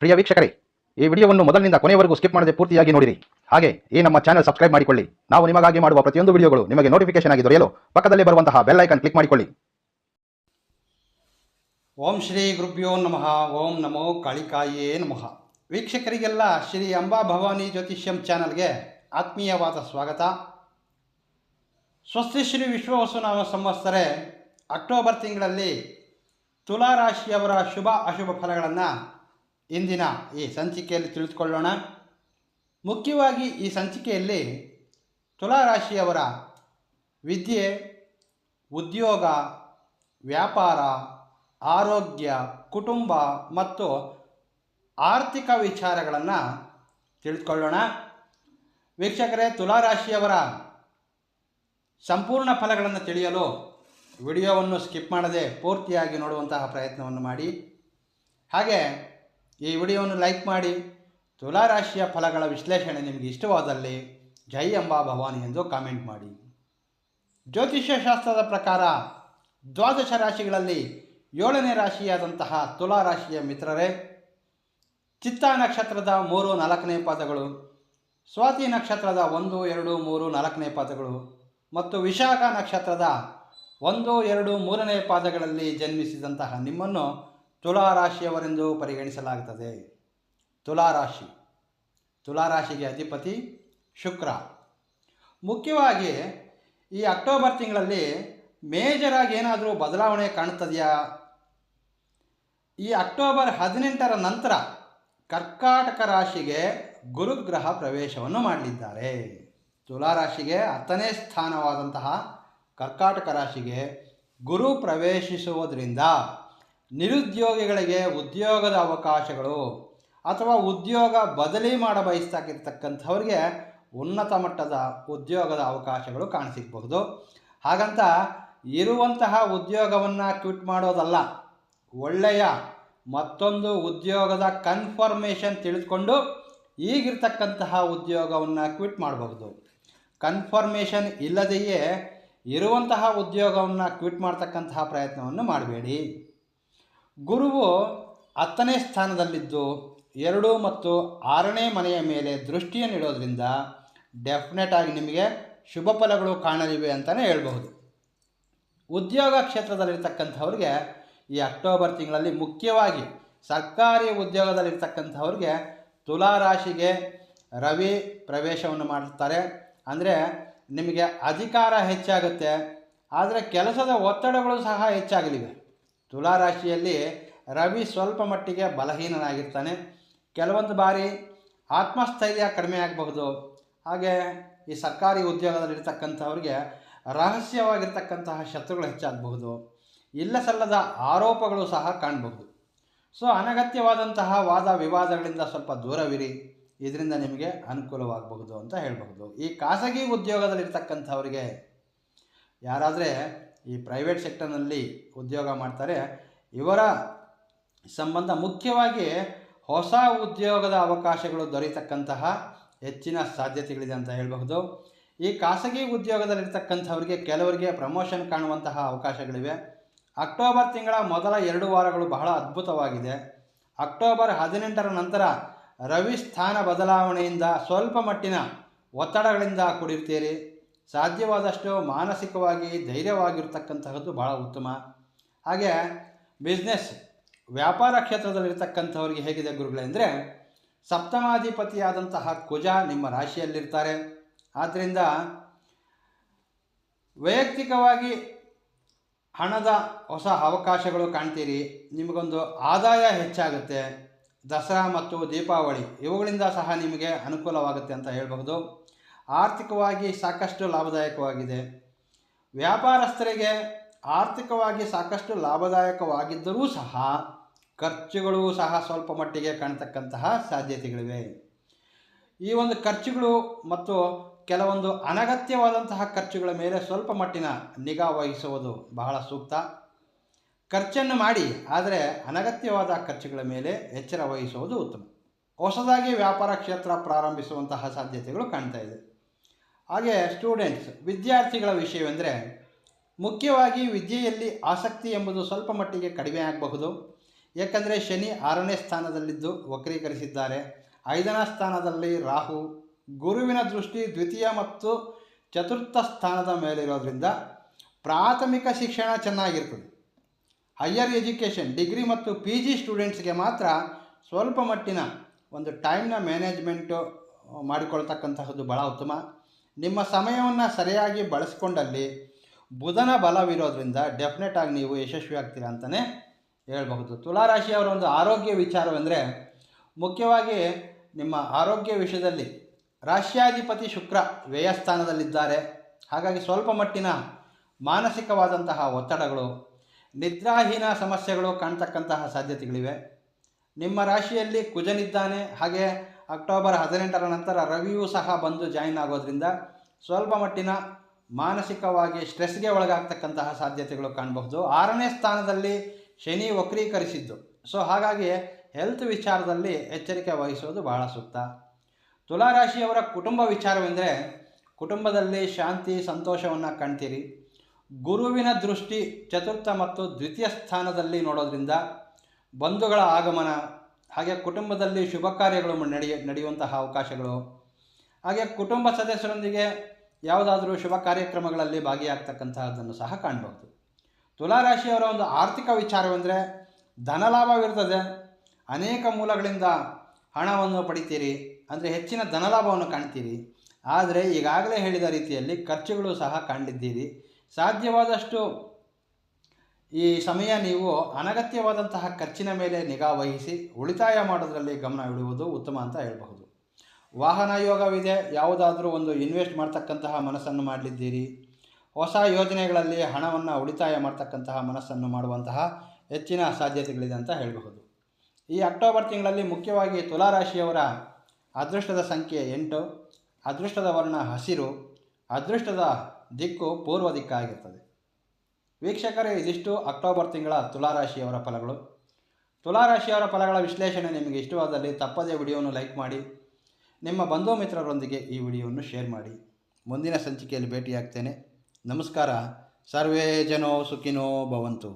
ಪ್ರಿಯ ವೀಕ್ಷಕರೇ, ಈ ವಿಡಿಯೋವನ್ನು ಮೊದಲಿನಿಂದ ಕೊನೆಯವರೆಗೂ ಸ್ಕಿಪ್ ಮಾಡದೆ ಪೂರ್ತಿಯಾಗಿ ನೋಡಿರಿ. ಹಾಗೆ ಈ ನಮ್ಮ ಚಾನೆಲ್ ಸಬ್ಸ್ಕ್ರೈಬ್ ಮಾಡಿಕೊಳ್ಳಿ. ನಾವು ನಿಮಗಾಗಿ ಮಾಡುವ ಪ್ರತಿಯೊಂದು ವಿಡಿಯೋಗಳು ನಿಮಗೆ ನೋಟಿಫಿಕೇಶನ್ ಆಗಿ ದೊರೆಯಲು ಪಕ್ಕದಲ್ಲಿ ಬರುವಂತಹ ಬೆಲ್ ಐಕಾನ್ ಕ್ಲಿಕ್ ಮಾಡಿಕೊಳ್ಳಿ. ಓಂ ಶ್ರೀ ಗುರುಭ್ಯೋ ನಮಃ. ಓಂ ನಮೋ ಕಾಳಿಕಾಯೇ ನಮಃ. ವೀಕ್ಷಕರಿಗೆಲ್ಲ ಶ್ರೀ ಅಂಬಾ ಭವಾನಿ ಜ್ಯೋತಿಷ್ಯಂ ಚಾನಲ್ಗೆ ಆತ್ಮೀಯವಾದ ಸ್ವಾಗತ. ಸ್ವಸ್ತಿ ಶ್ರೀ ವಿಶ್ವವಸುನಾಮ ಸಂವತ್ಸರೆ ಅಕ್ಟೋಬರ್ ತಿಂಗಳಲ್ಲಿ ತುಲಾ ರಾಶಿಯವರ ಶುಭ ಅಶುಭ ಫಲಗಳನ್ನು ಇಂದಿನ ಈ ಸಂಚಿಕೆಯಲ್ಲಿ ತಿಳಿದುಕೊಳ್ಳೋಣ. ಮುಖ್ಯವಾಗಿ ಈ ಸಂಚಿಕೆಯಲ್ಲಿ ತುಲಾ ರಾಶಿಯವರ ವಿದ್ಯೆ, ಉದ್ಯೋಗ, ವ್ಯಾಪಾರ, ಆರೋಗ್ಯ, ಕುಟುಂಬ ಮತ್ತು ಆರ್ಥಿಕ ವಿಚಾರಗಳನ್ನು ತಿಳಿದುಕೊಳ್ಳೋಣ. ವೀಕ್ಷಕರೇ, ತುಲಾ ರಾಶಿಯವರ ಸಂಪೂರ್ಣ ಫಲಗಳನ್ನು ತಿಳಿಯಲು ವಿಡಿಯೋವನ್ನು ಸ್ಕಿಪ್ ಮಾಡದೆ ಪೂರ್ತಿಯಾಗಿ ನೋಡುವಂತಹ ಪ್ರಯತ್ನವನ್ನು ಮಾಡಿ. ಹಾಗೆ ಈ ವಿಡಿಯೋವನ್ನು ಲೈಕ್ ಮಾಡಿ. ತುಲಾ ರಾಶಿಯ ಫಲಗಳ ವಿಶ್ಲೇಷಣೆ ನಿಮಗೆ ಇಷ್ಟವಾದಲ್ಲಿ ಜೈ ಅಂಬಾ ಭವಾನಿ ಎಂದು ಕಾಮೆಂಟ್ ಮಾಡಿ. ಜ್ಯೋತಿಷ್ಯ ಶಾಸ್ತ್ರದ ಪ್ರಕಾರ ದ್ವಾದಶ ರಾಶಿಗಳಲ್ಲಿ 7ನೇ ರಾಶಿಯಾದಂತಹ ತುಲಾ ರಾಶಿಯ ಮಿತ್ರರೇ, ಚಿತ್ತಾ ನಕ್ಷತ್ರದ 3, 4ನೇ ಪಾದಗಳು, ಸ್ವಾತಿ ನಕ್ಷತ್ರದ 1, 2, 3, 4ನೇ ಪಾದಗಳು ಮತ್ತು ವಿಶಾಖ ನಕ್ಷತ್ರದ 1, 2, 3ನೇ ಪಾದಗಳಲ್ಲಿ ಜನ್ಮಿಸಿದಂತಹ ನಿಮ್ಮನ್ನು ತುಲಾ ರಾಶಿಯವರೆಂದು ಪರಿಗಣಿಸಲಾಗುತ್ತದೆ. ತುಲಾ ರಾಶಿಗೆ ಅಧಿಪತಿ ಶುಕ್ರ. ಮುಖ್ಯವಾಗಿ ಈ ಅಕ್ಟೋಬರ್ ತಿಂಗಳಲ್ಲಿ ಮೇಜರಾಗಿ ಏನಾದರೂ ಬದಲಾವಣೆ ಕಾಣುತ್ತದೆಯಾ? ಈ ಅಕ್ಟೋಬರ್ 18ರ ನಂತರ ಕರ್ಕಾಟಕ ರಾಶಿಗೆ ಗುರುಗ್ರಹ ಪ್ರವೇಶವನ್ನು ಮಾಡಲಿದ್ದಾರೆ. ತುಲಾ ರಾಶಿಗೆ 10ನೇ ಸ್ಥಾನವಾದಂತಹ ಕರ್ಕಾಟಕ ರಾಶಿಗೆ ಗುರು ಪ್ರವೇಶಿಸುವುದರಿಂದ ನಿರುದ್ಯೋಗಿಗಳಿಗೆ ಉದ್ಯೋಗದ ಅವಕಾಶಗಳು ಅಥವಾ ಉದ್ಯೋಗ ಬದಲಿ ಮಾಡ ಬಯಸ್ತಾಗಿರ್ತಕ್ಕಂಥವ್ರಿಗೆ ಉನ್ನತ ಮಟ್ಟದ ಉದ್ಯೋಗದ ಅವಕಾಶಗಳು ಕಾಣಸಿಗಬಹುದು. ಹಾಗಂತ ಇರುವಂತಹ ಉದ್ಯೋಗವನ್ನು ಕ್ವಿಟ್ ಮಾಡೋದಲ್ಲ, ಒಳ್ಳೆಯ ಮತ್ತೊಂದು ಉದ್ಯೋಗದ ಕನ್ಫರ್ಮೇಷನ್ ತಿಳಿದುಕೊಂಡು ಈಗಿರ್ತಕ್ಕಂತಹ ಉದ್ಯೋಗವನ್ನು ಕ್ವಿಟ್ ಮಾಡಬಹುದು. ಕನ್ಫರ್ಮೇಷನ್ ಇಲ್ಲದೆಯೇ ಇರುವಂತಹ ಉದ್ಯೋಗವನ್ನು ಕ್ವಿಟ್ ಮಾಡ್ತಕ್ಕಂತಹ ಪ್ರಯತ್ನವನ್ನು ಮಾಡಬೇಡಿ. ಗುರುವು 10ನೇ ಸ್ಥಾನದಲ್ಲಿದ್ದು 2 ಮತ್ತು 6ನೇ ಮನೆಯ ಮೇಲೆ ದೃಷ್ಟಿಯನ್ನಿಡೋದ್ರಿಂದ ಡೆಫಿನೆಟ್ ಆಗಿ ನಿಮಗೆ ಶುಭ ಫಲಗಳು ಕಾಣಲಿವೆ ಅಂತಲೇ ಹೇಳ್ಬಹುದು. ಉದ್ಯೋಗ ಕ್ಷೇತ್ರದಲ್ಲಿರ್ತಕ್ಕಂಥವ್ರಿಗೆ ಈ ಅಕ್ಟೋಬರ್ ತಿಂಗಳಲ್ಲಿ ಮುಖ್ಯವಾಗಿ ಸರ್ಕಾರಿ ಉದ್ಯೋಗದಲ್ಲಿರ್ತಕ್ಕಂಥವ್ರಿಗೆ ತುಲಾ ರಾಶಿಗೆ ರವಿ ಪ್ರವೇಶವನ್ನು ಮಾಡುತ್ತಾರೆ. ಅಂದರೆ ನಿಮಗೆ ಅಧಿಕಾರ ಹೆಚ್ಚಾಗುತ್ತೆ, ಆದರೆ ಕೆಲಸದ ಒತ್ತಡಗಳು ಸಹ ಹೆಚ್ಚಾಗಲಿವೆ. ತುಲಾ ರಾಶಿಯಲ್ಲಿ ರವಿ ಸ್ವಲ್ಪ ಮಟ್ಟಿಗೆ ಬಲಹೀನನಾಗಿರ್ತಾನೆ. ಕೆಲವೊಂದು ಬಾರಿ ಆತ್ಮಸ್ಥೈರ್ಯ ಕಡಿಮೆ ಆಗಬಹುದು. ಹಾಗೆ ಈ ಸರ್ಕಾರಿ ಉದ್ಯೋಗದಲ್ಲಿರ್ತಕ್ಕಂಥವ್ರಿಗೆ ರಹಸ್ಯವಾಗಿರ್ತಕ್ಕಂತಹ ಶತ್ರುಗಳು ಹೆಚ್ಚಾಗಬಹುದು. ಇಲ್ಲ ಸಲ್ಲದ ಆರೋಪಗಳು ಸಹ ಕಾಣಬಹುದು. ಸೊ ಅನಗತ್ಯವಾದಂತಹ ವಾದ ವಿವಾದಗಳಿಂದ ಸ್ವಲ್ಪ ದೂರವಿರಿ, ಇದರಿಂದ ನಿಮಗೆ ಅನುಕೂಲವಾಗಬಹುದು ಅಂತ ಹೇಳಬಹುದು. ಈ ಖಾಸಗಿ ಉದ್ಯೋಗದಲ್ಲಿರ್ತಕ್ಕಂಥವ್ರಿಗೆ ಯಾರಾದರೆ ಈ ಪ್ರೈವೇಟ್ ಸೆಕ್ಟರ್ನಲ್ಲಿ ಉದ್ಯೋಗ ಮಾಡ್ತಾರೆ, ಇವರ ಸಂಬಂಧ ಮುಖ್ಯವಾಗಿ ಹೊಸ ಉದ್ಯೋಗದ ಅವಕಾಶಗಳು ದೊರೆಯತಕ್ಕಂತಹ ಹೆಚ್ಚಿನ ಸಾಧ್ಯತೆಗಳಿದೆ ಅಂತ ಹೇಳಬಹುದು. ಈ ಖಾಸಗಿ ಉದ್ಯೋಗದಲ್ಲಿರ್ತಕ್ಕಂಥವ್ರಿಗೆ ಕೆಲವರಿಗೆ ಪ್ರಮೋಷನ್ ಕಾಣುವಂತಹ ಅವಕಾಶಗಳಿವೆ. ಅಕ್ಟೋಬರ್ ತಿಂಗಳ ಮೊದಲ 2 ವಾರಗಳು ಬಹಳ ಅದ್ಭುತವಾಗಿದೆ. ಅಕ್ಟೋಬರ್ 18ರ ನಂತರ ರವಿ ಸ್ಥಾನ ಬದಲಾವಣೆಯಿಂದ ಸ್ವಲ್ಪ ಮಟ್ಟಿನ ಒತ್ತಡಗಳಿಂದ ಕೂಡಿರ್ತೀರಿ. ಸಾಧ್ಯವಾದಷ್ಟು ಮಾನಸಿಕವಾಗಿ ಧೈರ್ಯವಾಗಿರ್ತಕ್ಕಂತಹದ್ದು ಬಹಳ ಉತ್ತಮ. ಹಾಗೆ ಬಿಸ್ನೆಸ್ ವ್ಯಾಪಾರ ಕ್ಷೇತ್ರದಲ್ಲಿರ್ತಕ್ಕಂಥವ್ರಿಗೆ ಹೇಗಿದೆ ಗುರುಗಳೇ ಅಂದರೆ, ಸಪ್ತಮಾಧಿಪತಿಯಾದಂತಹ ಕುಜ ನಿಮ್ಮ ರಾಶಿಯಲ್ಲಿರ್ತಾರೆ. ಆದ್ದರಿಂದ ವೈಯಕ್ತಿಕವಾಗಿ ಹಣದ ಹೊಸ ಅವಕಾಶಗಳು ಕಾಣ್ತೀರಿ. ನಿಮಗೊಂದು ಆದಾಯ ಹೆಚ್ಚಾಗುತ್ತೆ. ದಸರಾ ಮತ್ತು ದೀಪಾವಳಿ ಇವುಗಳಿಂದ ಸಹ ನಿಮಗೆ ಅನುಕೂಲವಾಗುತ್ತೆ ಅಂತ ಹೇಳಬಹುದು. ಆರ್ಥಿಕವಾಗಿ ಸಾಕಷ್ಟು ಲಾಭದಾಯಕವಾಗಿದೆ. ವ್ಯಾಪಾರಸ್ಥರಿಗೆ ಆರ್ಥಿಕವಾಗಿ ಸಾಕಷ್ಟು ಲಾಭದಾಯಕವಾಗಿದ್ದರೂ ಸಹ ಖರ್ಚುಗಳು ಸಹ ಸ್ವಲ್ಪ ಮಟ್ಟಿಗೆ ಕಾಣತಕ್ಕಂತಹ ಸಾಧ್ಯತೆಗಳಿವೆ. ಈ ಒಂದು ಖರ್ಚುಗಳು ಮತ್ತು ಕೆಲವೊಂದು ಅನಗತ್ಯವಾದಂತಹ ಖರ್ಚುಗಳ ಮೇಲೆ ಸ್ವಲ್ಪ ಮಟ್ಟಿನ ನಿಗಾ ವಹಿಸುವುದು ಬಹಳ ಸೂಕ್ತ. ಖರ್ಚನ್ನು ಮಾಡಿ, ಆದರೆ ಅನಗತ್ಯವಾದ ಖರ್ಚುಗಳ ಮೇಲೆ ಎಚ್ಚರ ವಹಿಸುವುದು ಉತ್ತಮ. ಹೊಸದಾಗಿ ವ್ಯಾಪಾರ ಕ್ಷೇತ್ರ ಪ್ರಾರಂಭಿಸುವಂತಹ ಸಾಧ್ಯತೆಗಳು ಕಾಣ್ತಾ ಇದೆ. ಹಾಗೆ ಸ್ಟೂಡೆಂಟ್ಸ್ ವಿದ್ಯಾರ್ಥಿಗಳ ವಿಷಯವೆಂದರೆ, ಮುಖ್ಯವಾಗಿ ವಿದ್ಯೆಯಲ್ಲಿ ಆಸಕ್ತಿ ಎಂಬುದು ಸ್ವಲ್ಪ ಮಟ್ಟಿಗೆ ಕಡಿಮೆ ಆಗಬಹುದು. ಏಕೆಂದರೆ ಶನಿ 6ನೇ ಸ್ಥಾನದಲ್ಲಿದ್ದು ವಕ್ರೀಕರಿಸಿದ್ದಾರೆ. 5ನೇ ಸ್ಥಾನದಲ್ಲಿ ರಾಹು, ಗುರುವಿನ ದೃಷ್ಟಿ ದ್ವಿತೀಯ ಮತ್ತು ಚತುರ್ಥ ಸ್ಥಾನದ ಮೇಲಿರೋದ್ರಿಂದ ಪ್ರಾಥಮಿಕ ಶಿಕ್ಷಣ ಚೆನ್ನಾಗಿರ್ತದೆ. ಹೈಯರ್ ಎಜುಕೇಷನ್ ಡಿಗ್ರಿ ಮತ್ತು PG ಸ್ಟೂಡೆಂಟ್ಸ್ಗೆ ಮಾತ್ರ ಸ್ವಲ್ಪ ಮಟ್ಟಿನ ಒಂದು ಟೈಮ್ನ ಮ್ಯಾನೇಜ್ಮೆಂಟು ಮಾಡಿಕೊಳ್ತಕ್ಕಂತಹದ್ದು ಭಾಳ ಉತ್ತಮ. ನಿಮ್ಮ ಸಮಯವನ್ನು ಸರಿಯಾಗಿ ಬಳಸ್ಕೊಂಡಲ್ಲಿ ಬುಧನ ಬಲವಿರೋದ್ರಿಂದ ಡೆಫಿನೆಟ್ ಆಗಿ ನೀವು ಯಶಸ್ವಿ ಆಗ್ತೀರಾ ಅಂತಲೇ ಹೇಳಬಹುದು. ತುಲಾರಾಶಿಯವರ ಒಂದು ಆರೋಗ್ಯ ವಿಚಾರವೆಂದರೆ ಮುಖ್ಯವಾಗಿ ನಿಮ್ಮ ಆರೋಗ್ಯ ವಿಷಯದಲ್ಲಿ ರಾಶ್ಯಾಧಿಪತಿ ಶುಕ್ರ ವ್ಯಯಸ್ಥಾನದಲ್ಲಿದ್ದಾರೆ. ಹಾಗಾಗಿ ಸ್ವಲ್ಪ ಮಟ್ಟಿನ ಮಾನಸಿಕವಾದಂತಹ ಒತ್ತಡಗಳು, ನಿದ್ರಾಹೀನ ಸಮಸ್ಯೆಗಳು ಕಾಣ್ತಕ್ಕಂತಹ ಸಾಧ್ಯತೆಗಳಿವೆ. ನಿಮ್ಮ ರಾಶಿಯಲ್ಲಿ ಕುಜನಿದ್ದಾನೆ. ಹಾಗೆ ಅಕ್ಟೋಬರ್ 18ರ ನಂತರ ರವಿಯೂ ಸಹ ಬಂದು ಜಾಯಿನ್ ಆಗೋದ್ರಿಂದ ಸ್ವಲ್ಪ ಮಟ್ಟಿನ ಮಾನಸಿಕವಾಗಿ ಸ್ಟ್ರೆಸ್ಗೆ ಒಳಗಾಗ್ತಕ್ಕಂತಹ ಸಾಧ್ಯತೆಗಳು ಕಾಣಬಹುದು. 6ನೇ ಸ್ಥಾನದಲ್ಲಿ ಶನಿ ವಕ್ರೀಕರಿಸಿದ್ದು. ಸೊ ಹಾಗಾಗಿ ಹೆಲ್ತ್ ವಿಚಾರದಲ್ಲಿ ಎಚ್ಚರಿಕೆ ವಹಿಸೋದು ಬಹಳ ಸೂಕ್ತ. ತುಲಾರಾಶಿಯವರ ಕುಟುಂಬ ವಿಚಾರವೆಂದರೆ ಕುಟುಂಬದಲ್ಲಿ ಶಾಂತಿ ಸಂತೋಷವನ್ನು ಕಾಣ್ತೀರಿ. ಗುರುವಿನ ದೃಷ್ಟಿ ಚತುರ್ಥ ಮತ್ತು ದ್ವಿತೀಯ ಸ್ಥಾನದಲ್ಲಿ ನೋಡೋದ್ರಿಂದ ಬಂಧುಗಳ ಆಗಮನ, ಹಾಗೆ ಕುಟುಂಬದಲ್ಲಿ ಶುಭ ಕಾರ್ಯಗಳು ನಡೆಯುವಂತಹ ಅವಕಾಶಗಳು, ಹಾಗೆ ಕುಟುಂಬ ಸದಸ್ಯರೊಂದಿಗೆ ಯಾವುದಾದ್ರೂ ಶುಭ ಕಾರ್ಯಕ್ರಮಗಳಲ್ಲಿ ಭಾಗಿಯಾಗ್ತಕ್ಕಂತಹದ್ದನ್ನು ಸಹ ಕಾಣಬಹುದು. ತುಲಾರಾಶಿಯವರ ಒಂದು ಆರ್ಥಿಕ ವಿಚಾರವೆಂದರೆ ಧನಲಾಭವಿರ್ತದೆ. ಅನೇಕ ಮೂಲಗಳಿಂದ ಹಣವನ್ನು ಪಡಿತೀರಿ, ಅಂದರೆ ಹೆಚ್ಚಿನ ಧನಲಾಭವನ್ನು ಕಾಣ್ತೀರಿ. ಆದರೆ ಈಗಾಗಲೇ ಹೇಳಿದ ರೀತಿಯಲ್ಲಿ ಖರ್ಚುಗಳು ಸಹ ಕಾಣಲಿದ್ದೀರಿ. ಸಾಧ್ಯವಾದಷ್ಟು ಈ ಸಮಯ ನೀವು ಅನಗತ್ಯವಾದಂತಹ ಖರ್ಚಿನ ಮೇಲೆ ನಿಗಾ ವಹಿಸಿ ಉಳಿತಾಯ ಮಾಡೋದರಲ್ಲಿ ಗಮನವಿಡುವುದು ಉತ್ತಮ ಅಂತ ಹೇಳಬಹುದು. ವಾಹನ ಯೋಗವಿದೆ. ಯಾವುದಾದ್ರೂ ಒಂದು ಇನ್ವೆಸ್ಟ್ ಮಾಡ್ತಕ್ಕಂತಹ ಮನಸ್ಸನ್ನು ಮಾಡಲಿದ್ದೀರಿ. ಹೊಸ ಯೋಜನೆಗಳಲ್ಲಿ ಹಣವನ್ನು ಉಳಿತಾಯ ಮಾಡ್ತಕ್ಕಂತಹ ಮನಸ್ಸನ್ನು ಮಾಡುವಂತಹ ಹೆಚ್ಚಿನ ಸಾಧ್ಯತೆಗಳಿದೆ ಅಂತ ಹೇಳಬಹುದು. ಈ ಅಕ್ಟೋಬರ್ ತಿಂಗಳಲ್ಲಿ ಮುಖ್ಯವಾಗಿ ತುಲಾರಾಶಿಯವರ ಅದೃಷ್ಟದ ಸಂಖ್ಯೆ 8, ಅದೃಷ್ಟದ ವರ್ಣ ಹಸಿರು, ಅದೃಷ್ಟದ ದಿಕ್ಕು ಪೂರ್ವ ದಿಕ್ಕಾಗಿರ್ತದೆ. ವೀಕ್ಷಕರೇ, ಇದಿಷ್ಟು ಅಕ್ಟೋಬರ್ ತಿಂಗಳ ತುಲಾರಾಶಿಯವರ ಫಲಗಳು. ತುಲಾರಾಶಿಯವರ ಫಲಗಳ ವಿಶ್ಲೇಷಣೆ ನಿಮಗೆ ಇಷ್ಟವಾದಲ್ಲಿ ತಪ್ಪದೇ ವಿಡಿಯೋವನ್ನು ಲೈಕ್ ಮಾಡಿ, ನಿಮ್ಮ ಬಂಧು ಮಿತ್ರರೊಂದಿಗೆ ಈ ವಿಡಿಯೋವನ್ನು ಶೇರ್ ಮಾಡಿ. ಮುಂದಿನ ಸಂಚಿಕೆಯಲ್ಲಿ ಭೇಟಿಯಾಗ್ತೇನೆ. ನಮಸ್ಕಾರ. ಸರ್ವೇ ಜನೋ ಸುಖಿನೋ ಭವಂತು.